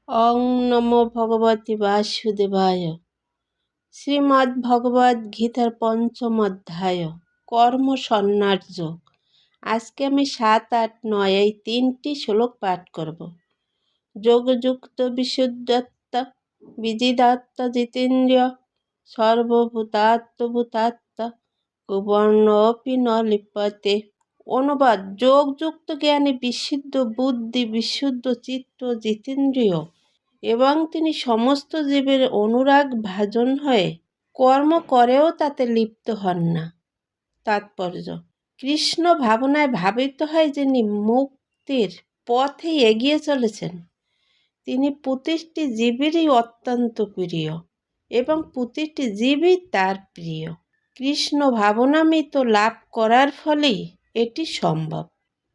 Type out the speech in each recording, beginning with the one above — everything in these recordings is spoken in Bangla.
ওং নমো ভগবতে বাসুদেবায়। শ্রীমদ্ ভগবদ্ গীতার পঞ্চম অধ্যায় কর্ম সন্ন্যাস যোগ। আজকে আমি 7, 8, 9 এই 3টি শ্লোক পাঠ করব। যোগযুক্ত বিশুদ্ধাত্ম বিজিদাত্ম জিতেন্দ্রিয় সর্বভূতাত্মভূতাত্ম কুবর্ণপি ন লিপ্যতে। অনুবাদ: যোগযুক্ত জ্ঞানে বিশুদ্ধ বুদ্ধি, বিশুদ্ধ চিত্ত, জিতেন্দ্রিয় এবং তিনি সমস্ত জীবের অনুরাগ ভাজন হয়ে কর্ম করেও তাতে লিপ্ত হন না। তাৎপর্য: কৃষ্ণ ভাবনায় ভাবিত হয় যিনি মুক্তির পথে এগিয়ে চলেছেন, তিনি প্রতিটি জীবেরই অত্যন্ত প্রিয় এবং প্রতিটি জীবই তার প্রিয়। কৃষ্ণ ভাবনামৃত লাভ করার ফলেই এটি সম্ভব।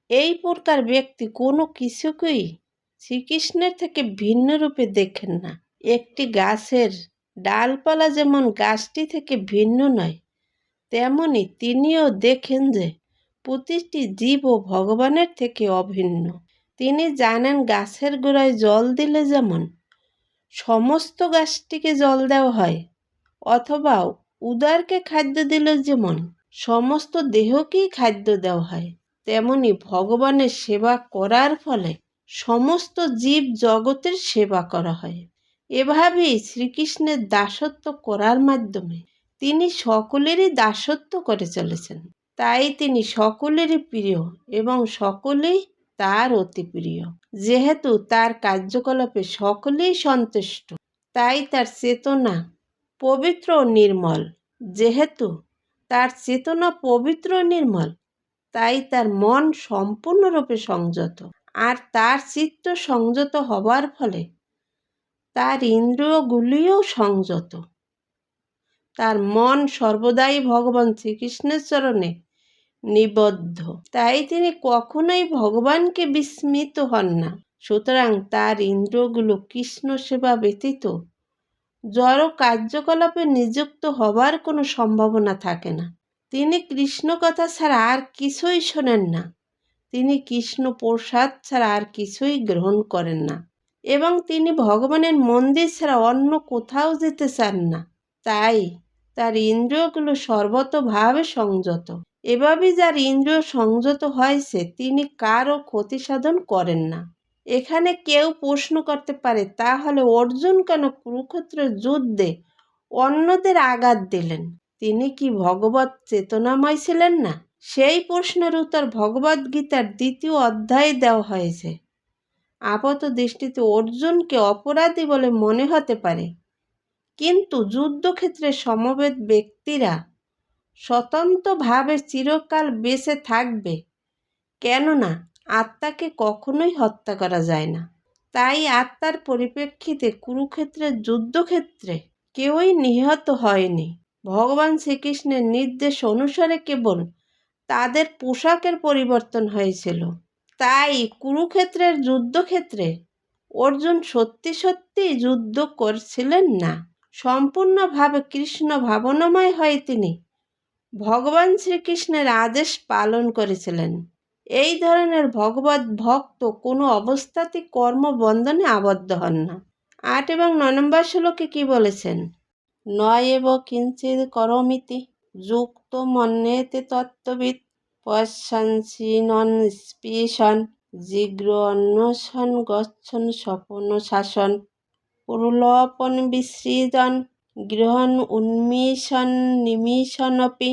এই প্রকার ব্যক্তি কোনো কিছুকেই শ্রীকৃষ্ণের থেকে ভিন্ন রূপে দেখেন না। একটি গাছের ডালপালা যেমন গাছটি থেকে ভিন্ন নয়, তেমনি তিনিও দেখেন যে প্রতিটি জীবও ভগবানের থেকে অভিন্ন। তিনি জানেন গাছের গোড়ায় জল দিলে যেমন সমস্ত গাছটিকে জল দেওয়া হয়, অথবা উদরকে খাদ্য দিলে যেমন সমস্ত দেহকেই খাদ্য দেওয়া হয়, তেমনি ভগবানের সেবা করার ফলে সমস্ত জীব জগতের সেবা করা হয়। এভাবেই শ্রীকৃষ্ণের দাসত্ব করার মাধ্যমে তিনি সকলেরই দাসত্ব করে চলেছেন। তাই তিনি সকলেরই প্রিয় এবং সকলেই তার অতি প্রিয়। যেহেতু তার কার্যকলাপে সকলেই সন্তুষ্ট, তাই তার চেতনা পবিত্র ও নির্মল। যেহেতু তার চেতনা পবিত্র ও নির্মল, তাই তার মন সম্পূর্ণরূপে সংযত, আর তার চিত্ত সংযত হবার ফলে তার ইন্দ্রিয়গুলিও সংযত। তার মন সর্বদাই ভগবান শ্রীকৃষ্ণের চরণে নিবদ্ধ, তাই তিনি কখনোই ভগবানকে বিস্মৃত হন না। সুতরাং তার ইন্দ্রিয়গুলো কৃষ্ণ সেবা ব্যতীত জড় কার্যকলাপে নিযুক্ত হবার কোনো সম্ভাবনা থাকে না। তিনি কৃষ্ণ কথা ছাড়া আর কিছুই শোনেন না, তিনি কৃষ্ণ প্রসাদ ছাড়া আর কিছুই গ্রহণ করেন না, এবং তিনি ভগবানের মন্দির ছাড়া অন্য কোথাও যেতে চান না। তাই তার ইন্দ্রিয়গুলো সর্বতোভাবে সংযত। এভাবে যার ইন্দ্রিয় সংযত হয়েছে, তিনি কারও ক্ষতি সাধন করেন না। এখানে কেউ প্রশ্ন করতে পারে, তাহলে অর্জুন কেন কুরুক্ষেত্রের যুদ্ধে অন্যদের আঘাত দিলেন? তিনি কি ভগবত চেতনাময় ছিলেন না? সেই প্রশ্নের উত্তর ভগবদ্ গীতার 2য় অধ্যায়ে দেওয়া হয়েছে। আপাত দৃষ্টিতে অর্জুনকে অপরাধী বলে মনে হতে পারে, কিন্তু যুদ্ধক্ষেত্রে সমবেত ব্যক্তিরা স্বতন্ত্রভাবে চিরকাল বেঁচে থাকবে, কেননা আত্মাকে কখনোই হত্যা করা যায় না। তাই আত্মার পরিপ্রেক্ষিতে কুরুক্ষেত্রের যুদ্ধক্ষেত্রে কেউই নিহত হয়নি। ভগবান শ্রীকৃষ্ণের নির্দেশ অনুসারে কেবল তাদের পোশাকের পরিবর্তন হয়েছিল। তাই কুরুক্ষেত্রের যুদ্ধক্ষেত্রে অর্জুন সত্যি সত্যি যুদ্ধ করছিলেন না। সম্পূর্ণভাবে কৃষ্ণ ভাবনাময় হয়ে তিনি ভগবান শ্রীকৃষ্ণের আদেশ পালন করেছিলেন। এই ধরনের ভগবত ভক্ত কোনো অবস্থাতেই কর্মবন্ধনে আবদ্ধ হন না। 8 এবং 9 নম্বর শ্লোকে কি বলেছেন? নয়েব কিঞ্চিৎ করোমিতি যুক্ত মন্যেতে তত্ত্ববিৎ পশ্যান্সি নন স্পৃশন জিগ্র অন্বেষণ গচ্ছন স্বপন শাসন প্রলোপন বিসৃজন গৃহণ উন্মিষণ নিমিষণপি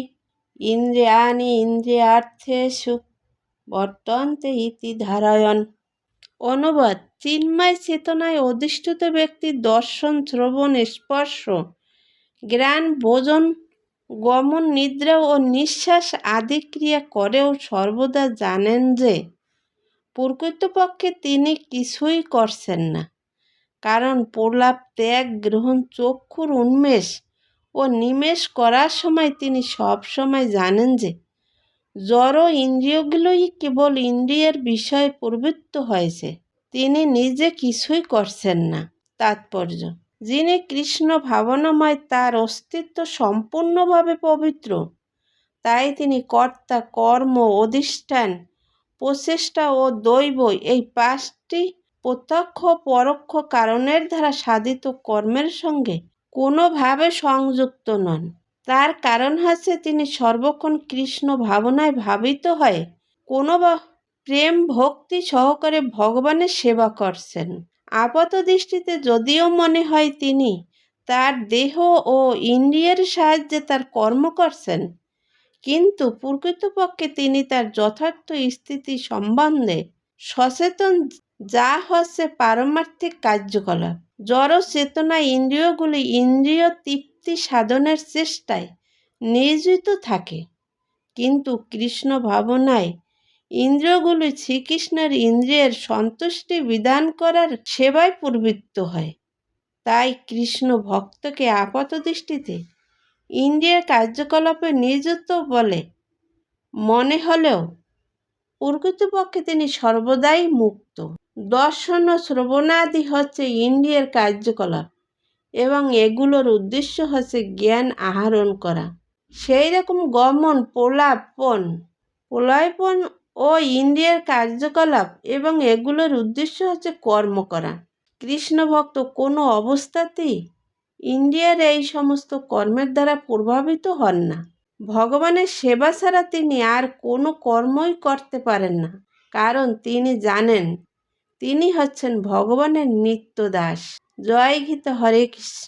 ইন্দ্রিয়াণি ইন্দ্রিয়ার্থেষু বর্তন্তে ইতি ধারয়ন। অনুবাদ: চিন্ময় চেতনায় অধিষ্ঠিত ব্যক্তি দর্শন, শ্রবণ, স্পর্শ, জ্ঞান, ভোজন, গমন, নিদ্রা ও নিঃশ্বাস আদি ক্রিয়া করেও সর্বদা জানেন যে প্রকৃতপক্ষে তিনি কিছুই করছেন না, কারণ প্রলাপ, ত্যাগ, গ্রহণ, চক্ষুর উন্মেষ ও নিমেষ করার সময় তিনি সব সময় জানেন যে জড় ইন্দ্রিয়গুলোই কেবল ইন্দ্রিয়ের বিষয়ে প্রবৃত্ত হয়েছে, তিনি নিজে কিছুই করছেন না। তাৎপর্য: যিনি কৃষ্ণ ভাবনাময়, তার অস্তিত্ব সম্পূর্ণভাবে পবিত্র। তাই তিনি কর্তা, কর্ম, অধিষ্ঠান, প্রচেষ্টা ও দৈব এই 5টি প্রত্যক্ষ পরোক্ষ কারণের দ্বারা সাধিত কর্মের সঙ্গে কোনোভাবে সংযুক্ত নন। তার কারণ হচ্ছে তিনি সর্বক্ষণ কৃষ্ণ ভাবনায় ভাবিত হয়ে কোনো বা প্রেম ভক্তি সহকারে ভগবানের সেবা করছেন। আপাত দৃষ্টিতে যদিও মনে হয় তিনি তার দেহ ও ইন্দ্রিয়ের সাহায্যে তার কর্ম করছেন, কিন্তু প্রকৃতপক্ষে তিনি তার যথার্থ স্থিতি সম্বন্ধে সচেতন, যা হচ্ছে পারমার্থিক কার্যকলাপ। জড় চেতনা ইন্দ্রিয়গুলি ইন্দ্রিয় তৃপ্তি সাধনের চেষ্টায় নিয়োজিত থাকে, কিন্তু কৃষ্ণ ভাবনায় ইন্দ্রিয়গুলি শ্রীকৃষ্ণের ইন্দ্রিয়ের সন্তুষ্টি বিধান করার সেবায় প্রবৃত্ত হয়। তাই কৃষ্ণ ভক্তকে আপাত দৃষ্টিতে ইন্দ্রিয়ের কার্যকলাপে নিয়োজিত বলে মনে হলেও প্রকৃতপক্ষে তিনি সর্বদাই মুক্ত। দর্শন ও শ্রবণাদি হচ্ছে ইন্দ্রিয়ের কার্যকলাপ এবং এগুলোর উদ্দেশ্য হচ্ছে জ্ঞান আহরণ করা। সেই রকম গমন, প্রলয়পন ও ইন্দ্রিয়ের কার্যকলাপ এবং এগুলোর উদ্দেশ্য হচ্ছে কর্ম করা। কৃষ্ণ ভক্ত কোনো অবস্থাতেই ইন্দ্রিয়ের এই সমস্ত কর্মের দ্বারা প্রভাবিত হন না। ভগবানের সেবা ছাড়া তিনি আর কোনো কর্মই করতে পারেন না, কারণ তিনি জানেন তিনি হচ্ছেন ভগবানের নিত্য দাস। জয় গীতা। হরে কৃষ্ণ।